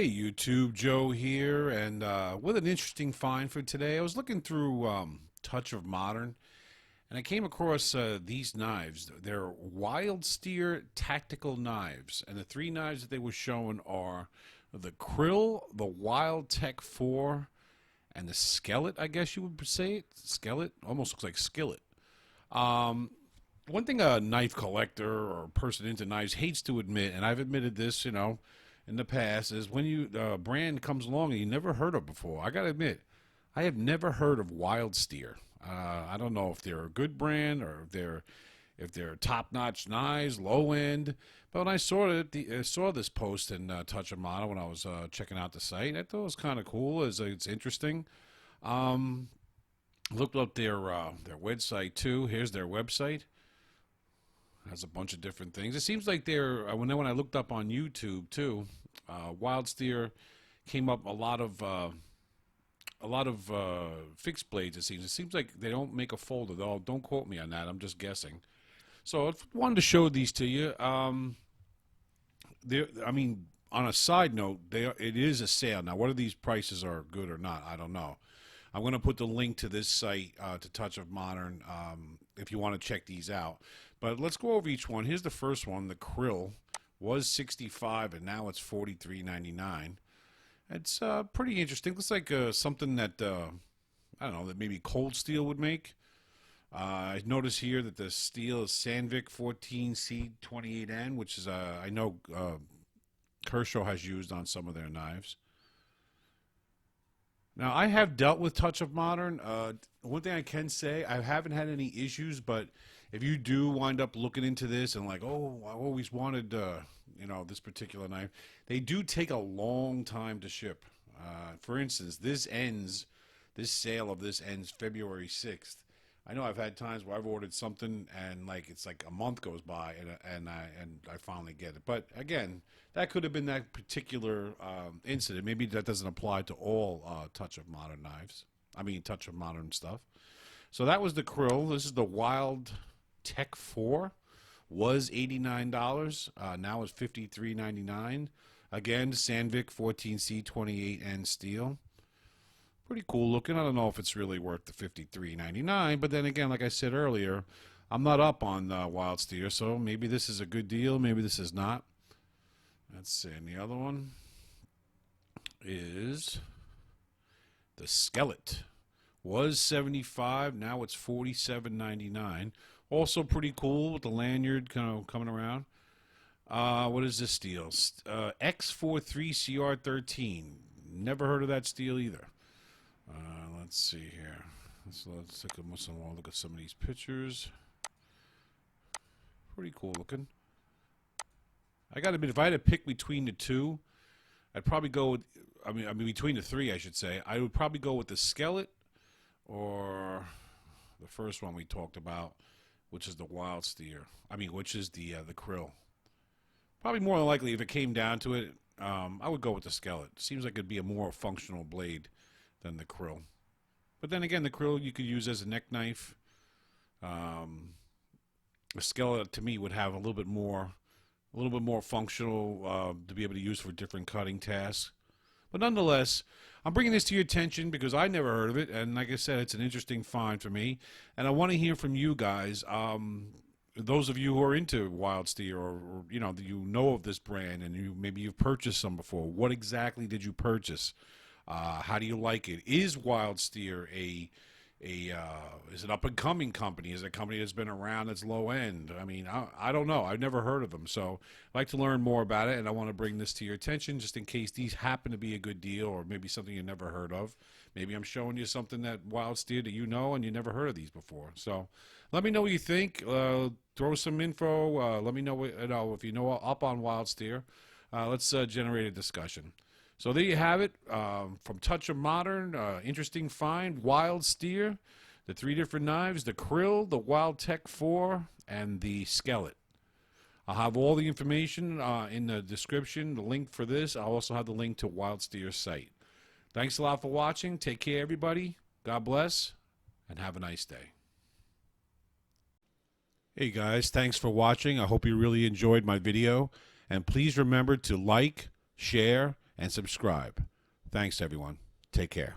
Hey YouTube, Joe here, and with an interesting find for today. I was looking through Touch of Modern, and I came across these knives. They're WILDSTEER Tactical Knives, and the three knives that they were showing are the Krill, the Wild Tech4, and the Skelet, I guess you would say it. Skelet? Almost looks like Skillet. Um, One thing a knife collector or person into knives hates to admit, and I've admitted this, in the past, is when you brand comes along and you never heard of before. I gotta admit, I have never heard of WILDSTEER. I don't know if they're a good brand or if they're top-notch knives, low end. But when I saw this post in Touch of Modern when I was checking out the site, I thought it was kind of cool. It's interesting. Um, Looked up their website too. Here's their website. Has a bunch of different things. It seems like they're when I looked up on YouTube too, WILDSTEER came up a lot of fixed blades. It seems like they don't make a folder though. Don't quote me on that. I'm just guessing. So I wanted to show these to you. On a side note, it is a sale now. Whether these prices are good or not, I don't know. I'm going to put the link to this site to Touch of Modern if you want to check these out. But let's go over each one. Here's the first one. The Krill was $65 and now it's $43.99. It's pretty interesting. Looks like something that I don't know, that maybe Cold Steel would make. I notice here that the steel is Sandvik 14C28N, which is I know Kershaw has used on some of their knives. Now, I have dealt with Touch of Modern. One thing I can say, I haven't had any issues, but if you do wind up looking into this and like, oh, I always wanted, this particular knife, they do take a long time to ship. For instance, this sale of this ends February 6th. I know I've had times where I've ordered something and it's like a month goes by and I finally get it. But again, that could have been that particular incident. Maybe that doesn't apply to all Touch of Modern knives. Touch of Modern stuff. So that was the Krill. This is the Wild Tech4. Was $89. Now it's $53.99. Again, Sandvik 14C28N steel. Pretty cool looking. I don't know if it's really worth the $53.99, but then again, like I said earlier, I'm not up on WILDSTEER, so maybe this is a good deal, maybe this is not. Let's see, and the other one is the Skelet. Was $75, now it's $47.99. Also pretty cool with the lanyard kind of coming around. What is this steel? X43CR13. Never heard of that steel either. Let's see here. Let's take a look at some of these pictures. Pretty cool looking. I gotta admit, if I had to pick between the two, I'd probably go with, between the three, I should say, I would probably go with the Skelet or the first one we talked about, which is the WILDSTEER. Which is the Krill. Probably more than likely, if it came down to it, I would go with the Skelet. Seems like it'd be a more functional blade than the Krill. But then again, the Krill you could use as a neck knife. The Skelet to me would have a little bit more functional to be able to use for different cutting tasks. But nonetheless, I'm bringing this to your attention because I never heard of it, and like I said, it's an interesting find for me. And I want to hear from you guys. Those of you who are into WILDSTEER or you know of this brand and maybe you've purchased some before. What exactly did you purchase? How do you like it? Is WILDSTEER is an up-and-coming company? Is it a company that's been around that's low-end? I don't know. I've never heard of them. So I'd like to learn more about it, and I want to bring this to your attention just in case these happen to be a good deal or maybe something you never heard of. Maybe I'm showing you something that WILDSTEER that you know and you never heard of these before. So let me know what you think. Throw some info. Let me know, if you know up on WILDSTEER. Let's generate a discussion. So there you have it, from Touch of Modern, interesting find, WILDSTEER, the three different knives, the Krill, the Wild Tech4, and the Skelet. I'll have all the information in the description, the link for this. I'll also have the link to WILDSTEER's site. Thanks a lot for watching. Take care, everybody. God bless, and have a nice day. Hey, guys, thanks for watching. I hope you really enjoyed my video. And please remember to like, share, and subscribe. Thanks, everyone. Take care.